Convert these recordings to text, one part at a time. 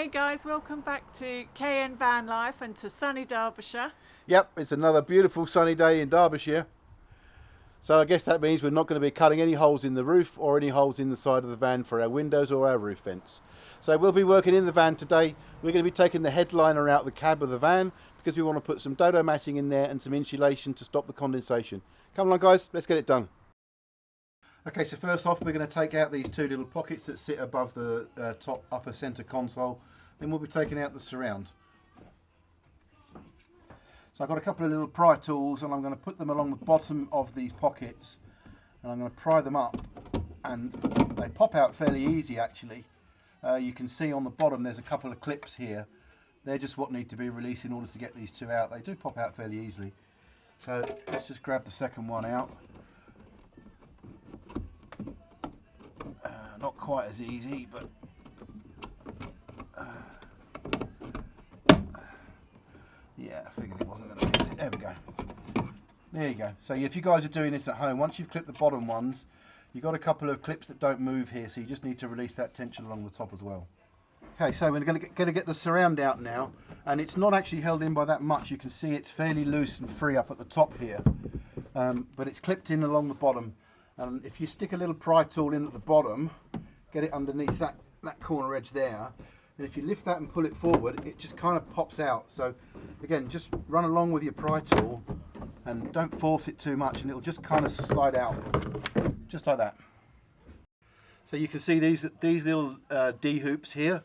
Hey guys, welcome back to KN Van Life and to sunny Derbyshire. Yep, it's another beautiful sunny day in Derbyshire. So I guess that means we're not going to be cutting any holes in the roof or any holes in the side of the van for our windows or our roof vents. So we'll be working in the van today. We're going to be taking the headliner out the cab of the van because we want to put some dodo matting in there and some insulation to stop the condensation. Come along guys, let's get it done. Okay, so first off we're going to take out these two little pockets that sit above the top upper centre console. Then we'll be taking out the surround. So I've got a couple of little pry tools and I'm going to put them along the bottom of these pockets and I'm going to pry them up, and they pop out fairly easy actually. You can see on the bottom there's a couple of clips here. They're just what need to be released in order to get these two out. They do pop out fairly easily. So let's just grab the second one out. Not quite as easy, but yeah, I figured it wasn't going to be easy. There we go. There you go. So if you guys are doing this at home, once you've clipped the bottom ones, you've got a couple of clips that don't move here, so you just need to release that tension along the top as well. Okay, so we're going to get the surround out now, and it's not actually held in by that much. You can see it's fairly loose and free up at the top here, but it's clipped in along the bottom. And if you stick a little pry tool in at the bottom, get it underneath that corner edge there, and if you lift that and pull it forward, it just kind of pops out. So again, just run along with your pry tool and don't force it too much, and it'll just kind of slide out, just like that. So you can see these little D-hoops here.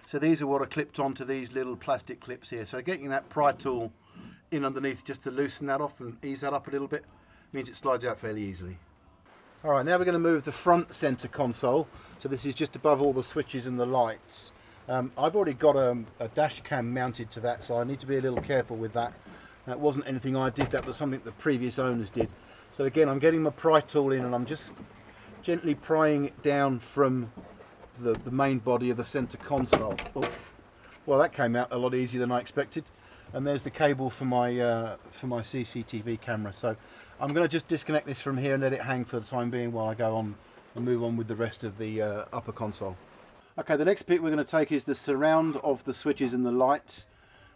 So these are what are clipped onto these little plastic clips here. So getting that pry tool in underneath just to loosen that off and ease that up a little bit means it slides out fairly easily. Alright, now we're going to move the front centre console. So this is just above all the switches and the lights. I've already got a dash cam mounted to that, so I need to be a little careful with that. That wasn't anything I did, that was something the previous owners did. So again, I'm getting my pry tool in and I'm just gently prying it down from the main body of the centre console. Oh, well, that came out a lot easier than I expected. And there's the cable for my CCTV camera. So I'm going to just disconnect this from here and let it hang for the time being while I go on and move on with the rest of the upper console. Okay, the next bit we're going to take is the surround of the switches and the lights,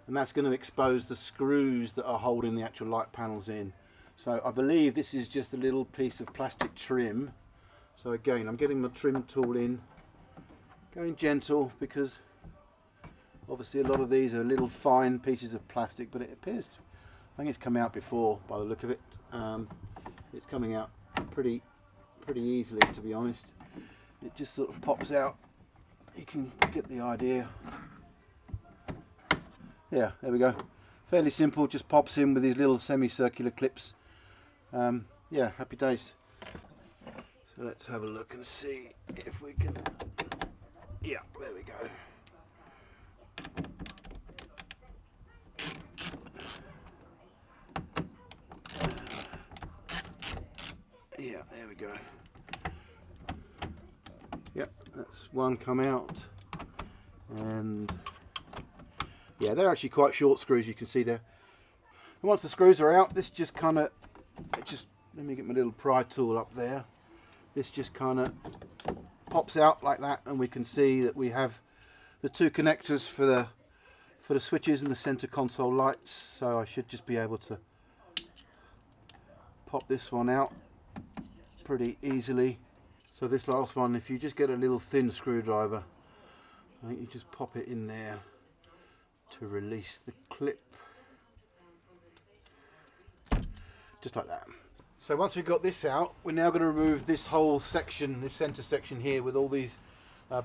and that's going to expose the screws that are holding the actual light panels in. So I believe this is just a little piece of plastic trim. So again, I'm getting my trim tool in, going gentle because obviously a lot of these are little fine pieces of plastic, but it appears, I think it's come out before by the look of it. It's coming out pretty easily, to be honest. It just sort of pops out. You can get the idea. Yeah, there we go. Fairly simple, just pops in with these little semicircular clips. Yeah, happy days. So let's have a look and see if we can. Yeah, there we go. Yeah, there we go. Yep, that's one come out, and yeah, they're actually quite short screws, you can see there. And once the screws are out, this just kind of, let me get my little pry tool up there. This just kind of pops out like that, and we can see that we have the two connectors for the switches and the center console lights. So I should just be able to pop this one out pretty easily. So this last one, if you just get a little thin screwdriver, I think you just pop it in there to release the clip, just like that. So once we've got this out, we're now going to remove this whole section, this center section here with all these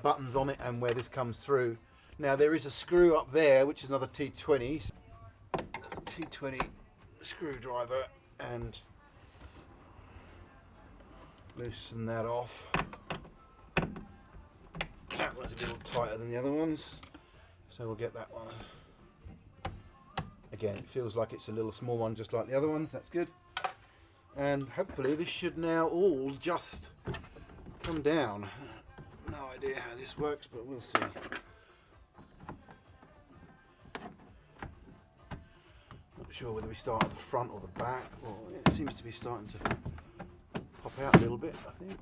buttons on it and where this comes through. Now there is a screw up there which is another T20 screwdriver, and loosen that off. That one's a little tighter than the other ones, so we'll get that one. Again, it feels like it's a little small one just like the other ones, that's good. And hopefully this should now all just come down. No idea how this works, but we'll see. Not sure whether we start at the front or the back. Well, it seems to be starting to pop out a little bit, I think.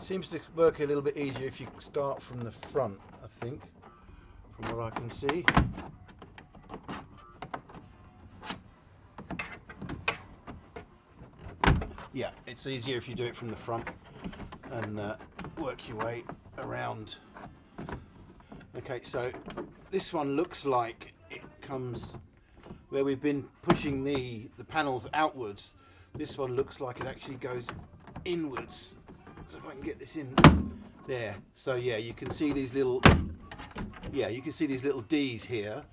it seems to work a little bit easier if you start from the front, I think, from what I can see. Yeah, it's easier if you do it from the front and work your way around. Okay, so this one looks like it comes where we've been pushing the panels outwards. This one looks like it actually goes inwards. So if I can get this in there. So yeah, you can see these little D's here.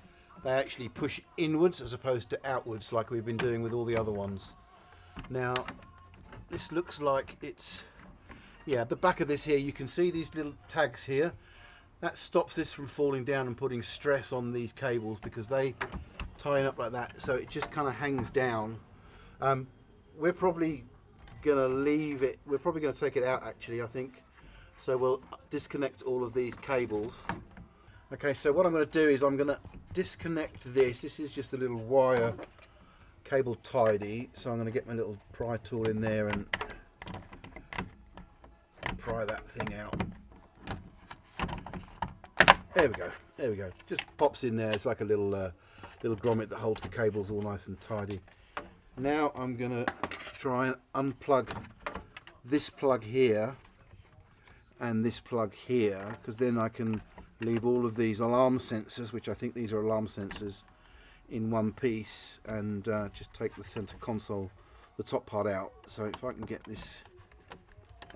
They actually push inwards as opposed to outwards like we've been doing with all the other ones. Now this looks like it's, yeah, at the back of this here you can see these little tags here. That stops this from falling down and putting stress on these cables because they tie up like that, so it just kind of hangs down. We're probably gonna leave it, we're probably gonna take it out actually, I think. So we'll disconnect all of these cables. Okay, so what I'm gonna do is I'm gonna disconnect this. This is just a little wire cable tidy, so I'm going to get my little pry tool in there and pry that thing out. There we go, there we go. Just pops in there. It's like a little little grommet that holds the cables all nice and tidy. Now I'm going to try and unplug this plug here and this plug here, because then I can leave all of these alarm sensors, which I think these are alarm sensors, in one piece, and just take the center console, the top part out. So if I can get this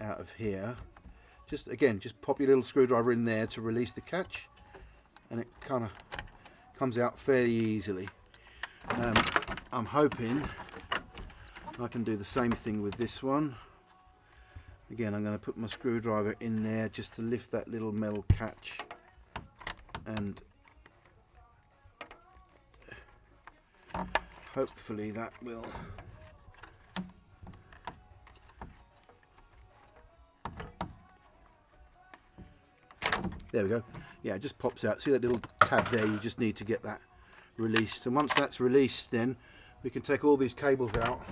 out of here, just pop your little screwdriver in there to release the catch, and it kind of comes out fairly easily. I'm hoping I can do the same thing with this one. Again, I'm going to put my screwdriver in there just to lift that little metal catch, and hopefully that will there we go. Yeah, it just pops out. See that little tab there? You just need to get that released, and once that's released, then we can take all these cables out,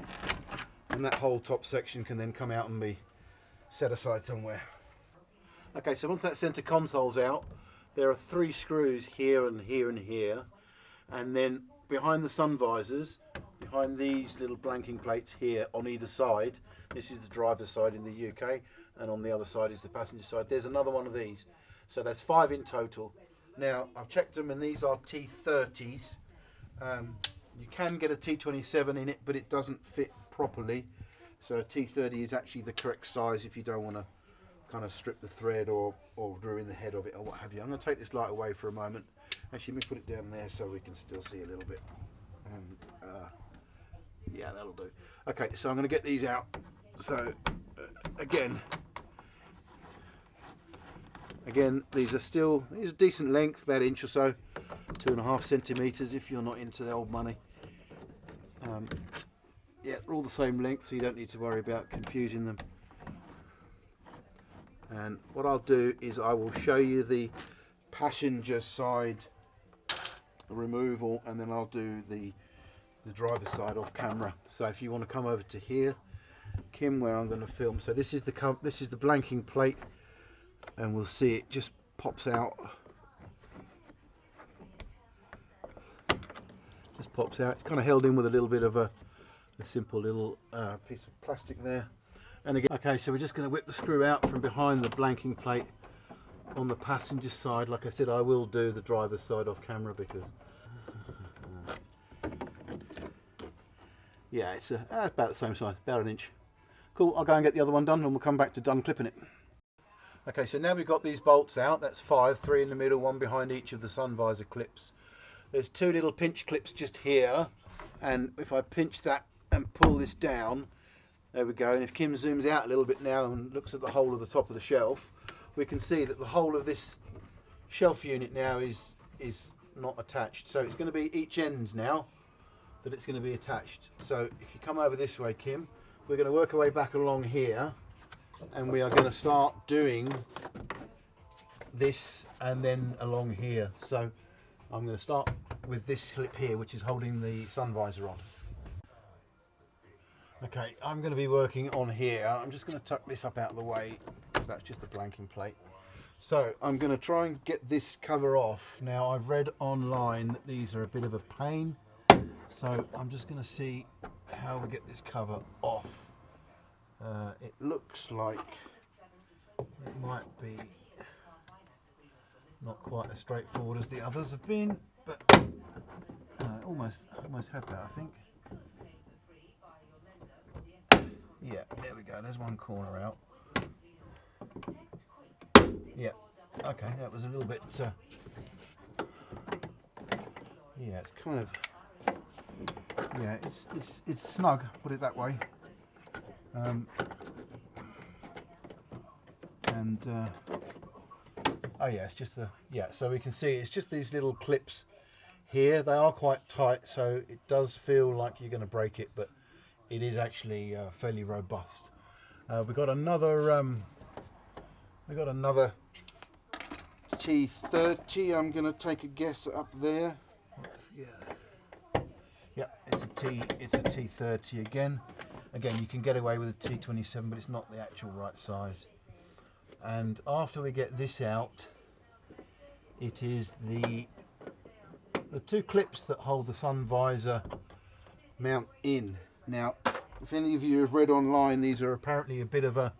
and that whole top section can then come out and be set aside somewhere. Okay, so once that center console's out, there are 3 screws here and here and here, and then behind the sun visors, behind these little blanking plates here on either side, this is the driver's side in the UK, and on the other side is the passenger side. There's another one of these. So that's 5 in total. Now, I've checked them, and these are T30s. You can get a T27 in it, but it doesn't fit properly. So a T30 is actually the correct size if you don't want to kind of strip the thread or ruin the head of it or what have you. I'm going to take this light away for a moment. Actually, let me put it down there so we can still see a little bit. And yeah, that'll do. Okay, so I'm going to get these out. So again, these are decent length, about an inch or so, 2.5 centimeters if you're not into the old money. Yeah, they're all the same length, so you don't need to worry about confusing them. And what I'll do is I will show you the passenger side removal, and then I'll do the driver's side off camera. So if you want to come over to here, Kim, where I'm going to film. So this is the blanking plate, and we'll see it just pops out. Just pops out. It's kind of held in with a little bit of a simple little piece of plastic there. And again, okay, so we're just going to whip the screw out from behind the blanking plate on the passenger side. Like I said, I will do the driver's side off camera because yeah, it's about the same size, about an inch. Cool, I'll go and get the other one done, and we'll come back to done clipping it. Okay, so now we've got these bolts out. That's 5, 3 in the middle, 1 behind each of the sun visor clips. There's 2 little pinch clips just here, and if I pinch that and pull this down, there we go. And if Kim zooms out a little bit now and looks at the whole of the top of the shelf, we can see that the whole of this shelf unit now is not attached. So it's going to be each ends now that it's going to be attached. So if you come over this way, Kim, we're going to work our way back along here, and we are going to start doing this and then along here. So I'm going to start with this clip here, which is holding the sun visor on. Okay, I'm going to be working on here. I'm just going to tuck this up out of the way That's just the blanking plate. So I'm going to try and get this cover off. Now I've read online that these are a bit of a pain, so I'm just going to see how we get this cover off. It looks like it might be not quite as straightforward as the others have been, but almost had that, I think. Yeah, there we go. There's one corner out. Yeah. Okay, that was a little bit. Yeah, it's kind of. Yeah, it's snug. Put it that way. Oh yeah, it's just the. Yeah, so we can see it's just these little clips here. They are quite tight, so it does feel like you're going to break it, but it is actually fairly robust. We've got another. We've got another T30. I'm going to take a guess up there. Yeah, it's a T30 again. Again, you can get away with a T27, but it's not the actual right size. And after we get this out, it is the two clips that hold the sun visor mount in. Now, if any of you have read online, these are apparently a bit of a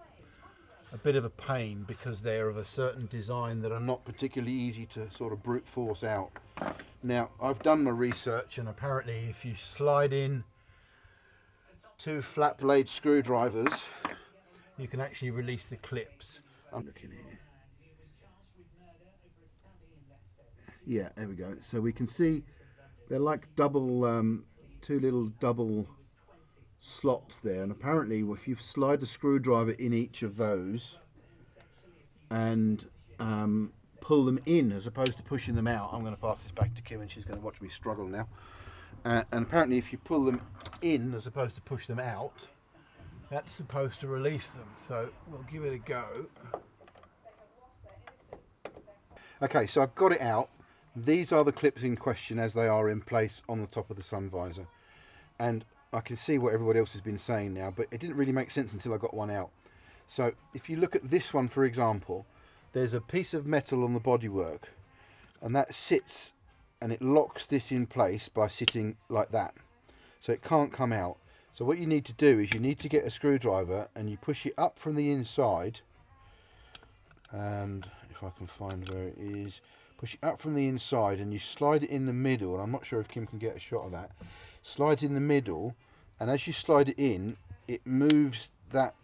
pain because they're of a certain design that are not particularly easy to sort of brute force out. Now, I've done my research, and apparently if you slide in 2 flat blade screwdrivers, you can actually release the clips. I'm looking here. Yeah, there we go. So we can see they're like double, 2 little double slots there, and apparently if you slide the screwdriver in each of those and pull them in as opposed to pushing them out. I'm going to pass this back to Kim and she's going to watch me struggle now. And apparently if you pull them in as opposed to push them out, that's supposed to release them. So we'll give it a go. Okay, so I've got it out. These are the clips in question as they are in place on the top of the sun visor. And I can see what everybody else has been saying now, but it didn't really make sense until I got one out. So if you look at this one, for example, there's a piece of metal on the bodywork, and that sits and it locks this in place by sitting like that. So it can't come out. So what you need to do is you need to get a screwdriver and you push it up from the inside, and if I can find where it is, push it up from the inside and you slide it in the middle, and I'm not sure if Kim can get a shot of that. Slides in the middle, and as you slide it in, it moves that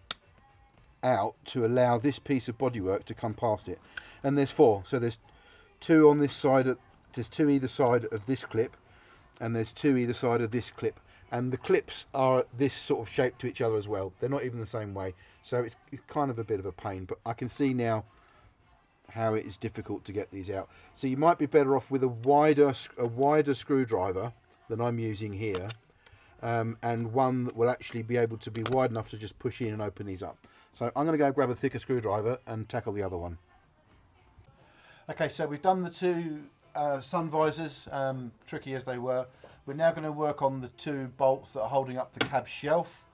out to allow this piece of bodywork to come past it. And there's 4, so there's 2 on this side, there's 2 either side of this clip, and there's 2 either side of this clip, and the clips are this sort of shape to each other as well. They're not even the same way, so it's kind of a bit of a pain, but I can see now how it is difficult to get these out. So you might be better off with a wider screwdriver than I'm using here, and one that will actually be able to be wide enough to just push in and open these up. So I'm going to go grab a thicker screwdriver and tackle the other one. Okay, so we've done the 2 sun visors, tricky as they were. We're now going to work on the 2 bolts that are holding up the cab shelf.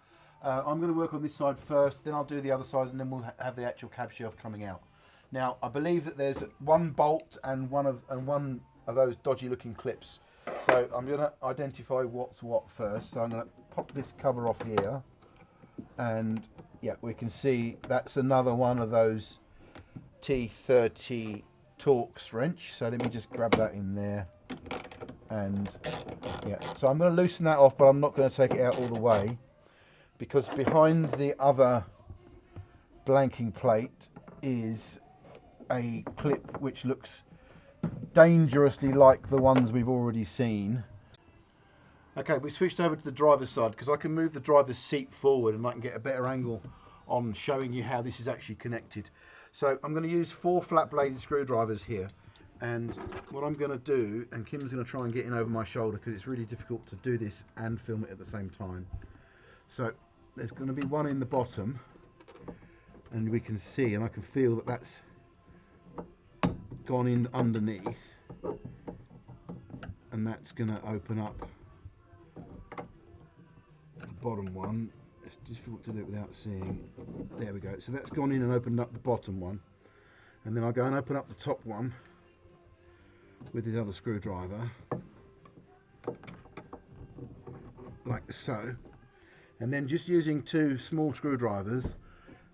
I'm going to work on this side first, then I'll do the other side, and then we'll have the actual cab shelf coming out. Now, I believe that there's 1 bolt and one of those dodgy looking clips. So I'm going to identify what's what first. So I'm going to pop this cover off here, and yeah, we can see that's another one of those T30 Torx wrench. So let me just grab that in there, and yeah, so I'm going to loosen that off, but I'm not going to take it out all the way, because behind the other blanking plate is a clip which looks dangerously like the ones we've already seen. Okay, we switched over to the driver's side because I can move the driver's seat forward and I can get a better angle on showing you how this is actually connected. So I'm going to use 4 flat bladed screwdrivers here, and what I'm going to do, and Kim's going to try and get in over my shoulder because it's really difficult to do this and film it at the same time. So there's going to be one in the bottom, and we can see, and I can feel that that's gone in underneath, and that's going to open up the bottom one. it's difficult to do it without seeing. There we go. So that's gone in and opened up the bottom one, and then I'll go and open up the top one with the other screwdriver, like so, and then just using 2 small screwdrivers,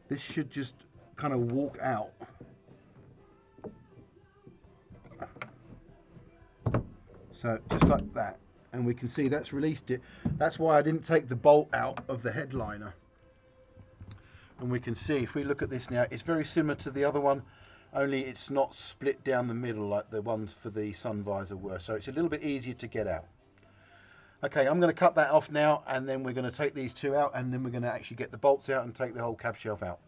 this should just kind of walk out. So just like that, and we can see that's released it. That's why I didn't take the bolt out of the headliner. And we can see, if we look at this now, it's very similar to the other one, only it's not split down the middle like the ones for the sun visor were, so it's a little bit easier to get out. Okay, I'm going to cut that off now, and then we're going to take these 2 out, and then we're going to actually get the bolts out and take the whole cab shelf out.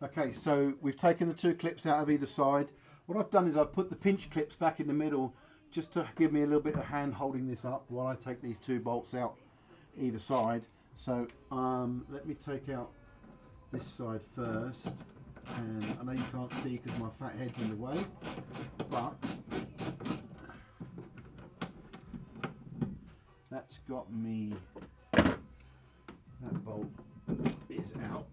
Okay, so we've taken the 2 clips out of either side. What I've done is I've put the pinch clips back in the middle, just to give me a little bit of hand holding this up while I take these 2 bolts out either side. So let me take out this side first, and I know you can't see because my fat head's in the way, but that's got me, that bolt is out.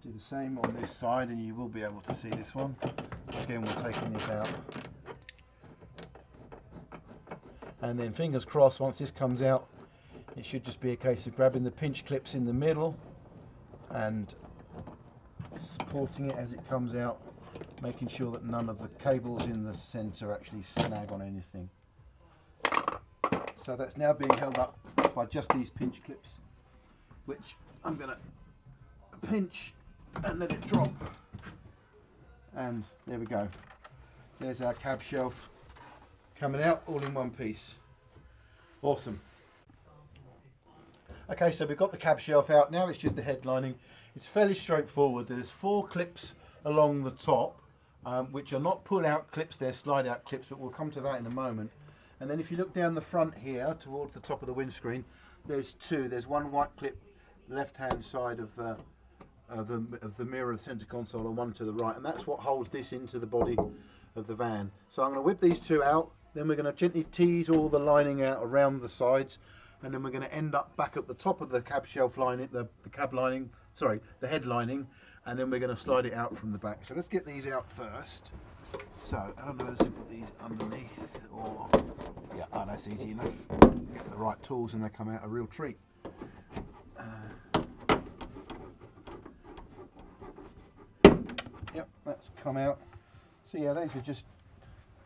Do the same on this side and you will be able to see this one. So again, we're taking this out. And then fingers crossed, once this comes out, it should just be a case of grabbing the pinch clips in the middle and supporting it as it comes out, making sure that none of the cables in the centre actually snag on anything. So that's now being held up by just these pinch clips, which I'm going to pinch and let it drop, and there we go. There's our cab shelf coming out all in one piece. Awesome. Okay, so we've got the cab shelf out. Now it's just the head lining. It's fairly straightforward. There's 4 clips along the top, which are not pull out clips, they're slide out clips, but we'll come to that in a moment. And then if you look down the front here towards the top of the windscreen, there's 2. There's one white clip left hand side of the mirror of the centre console, and one to the right, and that's what holds this into the body of the van. So I'm going to whip these 2 out, then we're going to gently tease all the lining out around the sides, and then we're going to end up back at the top of the cab shelf lining, the head lining, and then we're going to slide it out from the back. So let's get these out first. So I don't know whether to put these underneath or, yeah, oh, that's easy enough. Get the right tools and they come out a real treat. Yep, that's come out. So yeah, these are just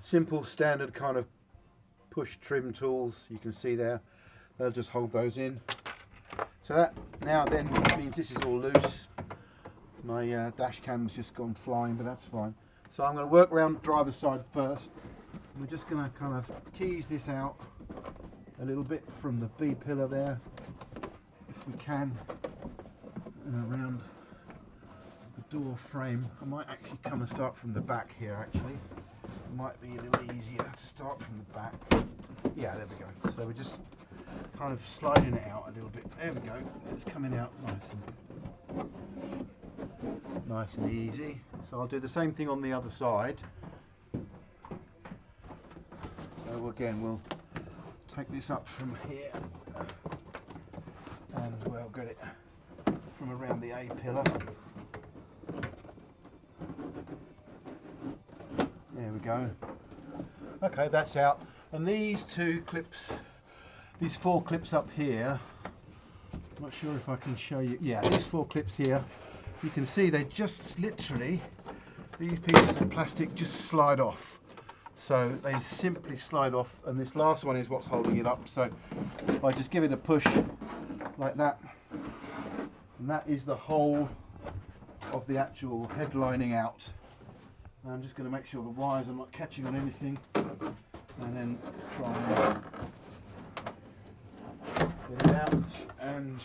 simple standard kind of push trim tools. You can see there, they'll just hold those in. So that now then means this is all loose. My dash cam's just gone flying, but that's fine. So I'm going to work around the driver's side first. We're just going to kind of tease this out a little bit from the B pillar there, if we can, and around the door frame. I might actually come and start from the back here actually. It might be a little easier to start from the back. Yeah, there we go. So we're just kind of sliding it out a little bit. There we go. It's coming out nice and easy. So I'll do the same thing on the other side. So again, we'll take this up from here and we'll get it from around the A pillar. There we go. Okay, that's out. And these 2 clips, these 4 clips up here, I'm not sure if I can show you. Yeah, these 4 clips here, you can see they just literally, these pieces of plastic just slide off. So they simply slide off, and this last one is what's holding it up. So if I just give it a push like that, and that is the whole of the actual head lining out. And I'm just going to make sure the wires are not catching on anything, and then try and get it out, and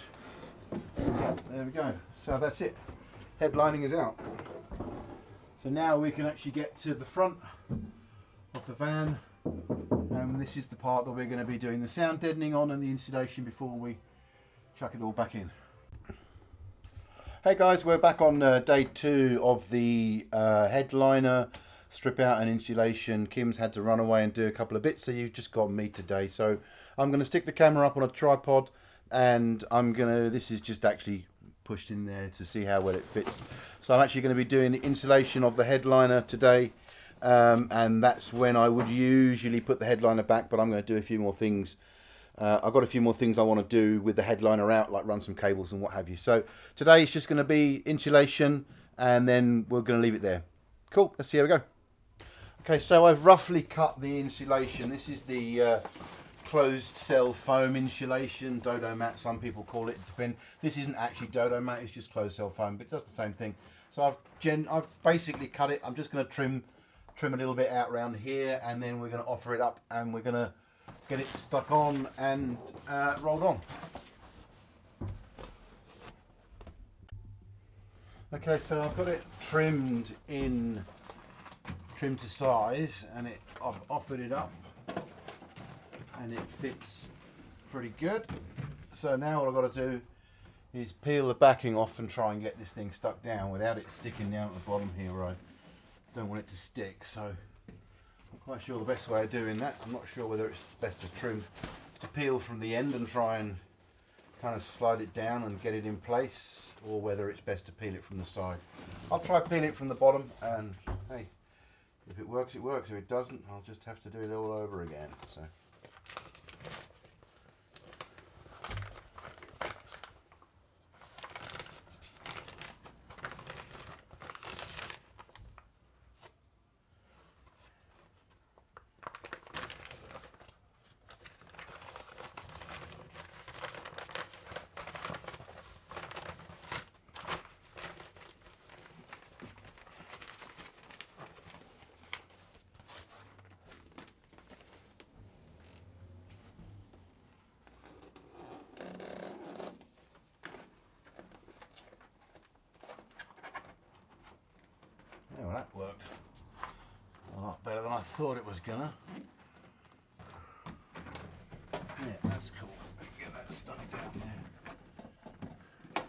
yeah, there we go. So that's it. Head lining is out. So now we can actually get to the front of the van, and this is the part that we're going to be doing the sound deadening on and the insulation before we chuck it all back in. Hey guys, we're back on day 2 of the headliner strip out an insulation. Kim's had to run away and do a couple of bits, so you've just got me today. So I'm going to stick the camera up on a tripod, and this is just actually pushed in there to see how well it fits. So I'm actually going to be doing the insulation of the headliner today, and that's when I would usually put the headliner back, but I'm going to do a few more things. I've got a few more things I want to do with the headliner out, like run some cables and what have you. So today it's just going to be insulation, and then we're going to leave it there. Cool, let's see how we go. Okay, so I've roughly cut the insulation. This is the closed cell foam insulation, dodo mat, some people call it. This isn't actually dodo mat, it's just closed cell foam, but it does the same thing. So I've basically cut it. I'm just going to trim a little bit out around here, and then we're going to offer it up, and we're going to get it stuck on and rolled on. Okay, so I've got it trimmed to size, and I've offered it up, and it fits pretty good. So now all I've got to do is peel the backing off and try and get this thing stuck down without it sticking down at the bottom here, where I don't want it to stick. So I'm quite sure the best way of doing that, I'm not sure whether it's best to peel from the end and try and kind of slide it down and get it in place, or whether it's best to peel it from the side. I'll try peeling it from the bottom, and hey, if it works, it works. If it doesn't, I'll just have to do it all over again. So. Yeah, well, that worked a lot better than I thought it was gonna. Yeah, that's cool. Get that stuck down there.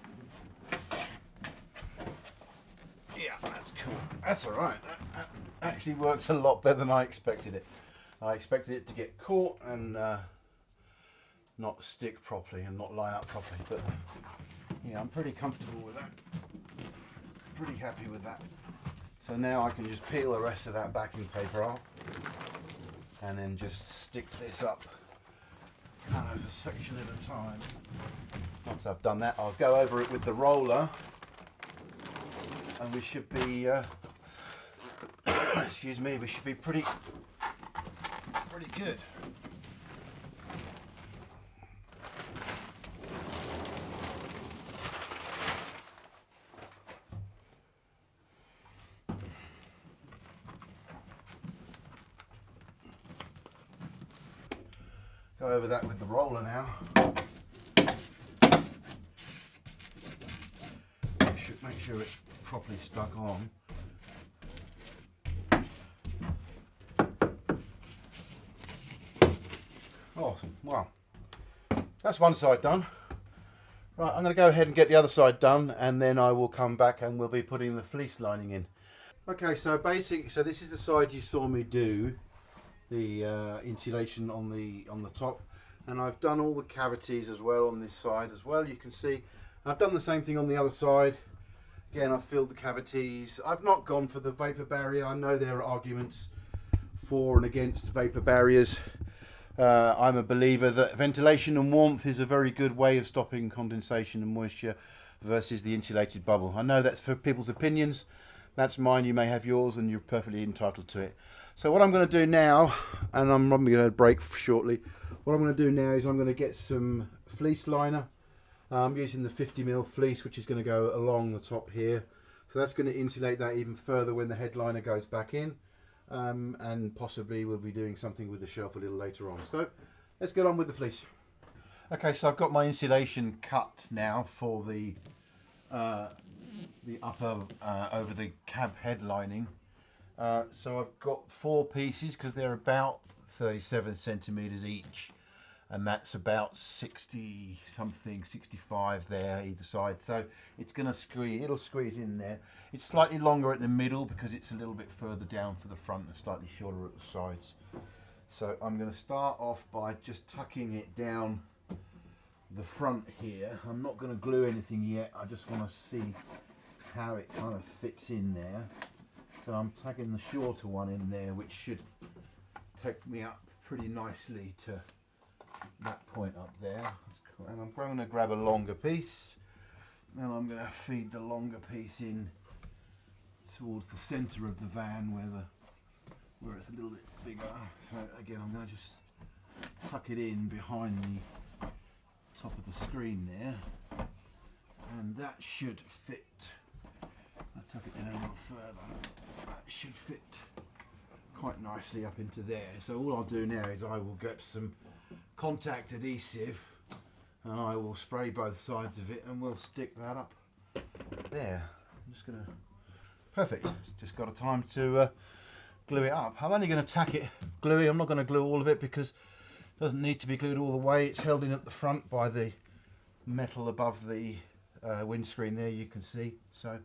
Yeah, that's cool. That's alright. That actually works a lot better than I expected it. I expected it to get caught and not stick properly and not line up properly, but yeah, I'm pretty comfortable with that. Pretty happy with that. So now I can just peel the rest of that backing paper off, and then just stick this up kind of a section at a time. Once I've done that, I'll go over it with the roller, and we should be excuse me, we should be pretty good. Go over that with the roller now. Make sure it's properly stuck on. Awesome. Well, that's one side done. Right, I'm going to go ahead and get the other side done, and then I will come back and we'll be putting the fleece lining in. Okay, so this is the side you saw me do the insulation on the top, and I've done all the cavities as well on this side as well. You can see I've done the same thing on the other side. Again, I've filled the cavities. I've not gone for the vapor barrier. I know there are arguments for and against vapor barriers. I'm a believer that ventilation and warmth is a very good way of stopping condensation and moisture versus the insulated bubble. I know that's for people's opinions. That's mine. You may have yours, and you're perfectly entitled to it. So what I'm going to do now, and I'm probably going to break shortly, what I'm going to do now is I'm going to get some fleece liner. I'm using the 50mm fleece, which is going to go along the top here. So that's going to insulate that even further when the headliner goes back in. And possibly we'll be doing something with the shelf a little later on. So let's get on with the fleece. Okay, so I've got my insulation cut now for the upper over the cab headlining. So I've got 4 pieces because they're about 37 centimeters each. and that's about 60 something, 65 there either side. So it's going to squeeze, it'll squeeze in there. It's slightly longer at the middle because it's a little bit further down for the front and slightly shorter at the sides. So I'm going to start off by just tucking it down the front here. I'm not going to glue anything yet, I just want to see how it kind of fits in there. So I'm tucking the shorter one in there, which should take me up pretty nicely to that point up there. That's cool. And I'm going to grab a longer piece, and I'm going to feed the longer piece in towards the centre of the van where it's a little bit bigger. So again, I'm going to just tuck it in behind the top of the screen there, and that should fit. I'll tuck it down a little further. That should fit quite nicely up into there. So all I'll do now is I will get some contact adhesive and I will spray both sides of it, and we'll stick that up there. I'm just gonna, perfect, just got a time to glue it up. I'm only going to tack it gluey. I'm not going to glue all of it because it doesn't need to be glued all the way. It's held in at the front by the metal above the windscreen there, you can see. So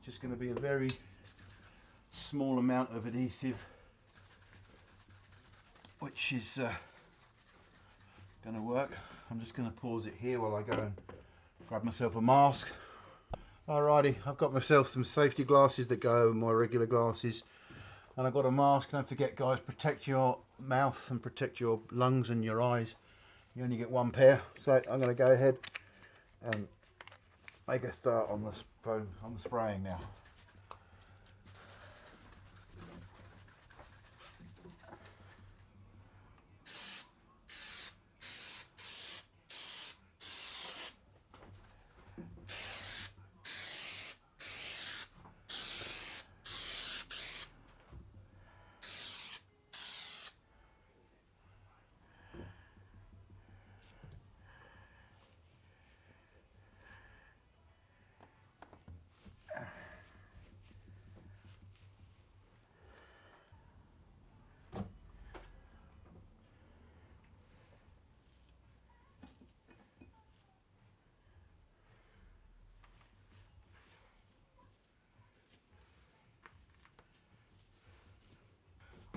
just going to be a very small amount of adhesive, which is going to work. I'm just going to pause it here while I go and grab myself a mask. Alrighty, I've got myself some safety glasses that go over my regular glasses, and I've got a mask. Don't forget, guys, protect your mouth and protect your lungs and your eyes. You only get one pair. So I'm going to go ahead and make a start on the phone, on the spraying now.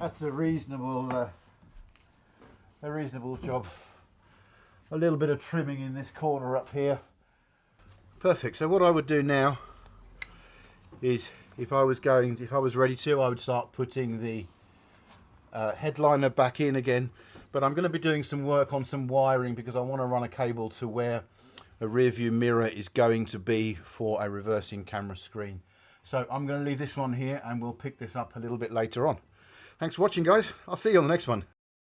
That's a reasonable job. A little bit of trimming in this corner up here. Perfect. So what I would do now is, if I was ready to, I would start putting the headliner back in again. But I'm going to be doing some work on some wiring because I want to run a cable to where a rear view mirror is going to be for a reversing camera screen. So I'm going to leave this one here and we'll pick this up a little bit later on. Thanks for watching, guys. I'll see you on the next one.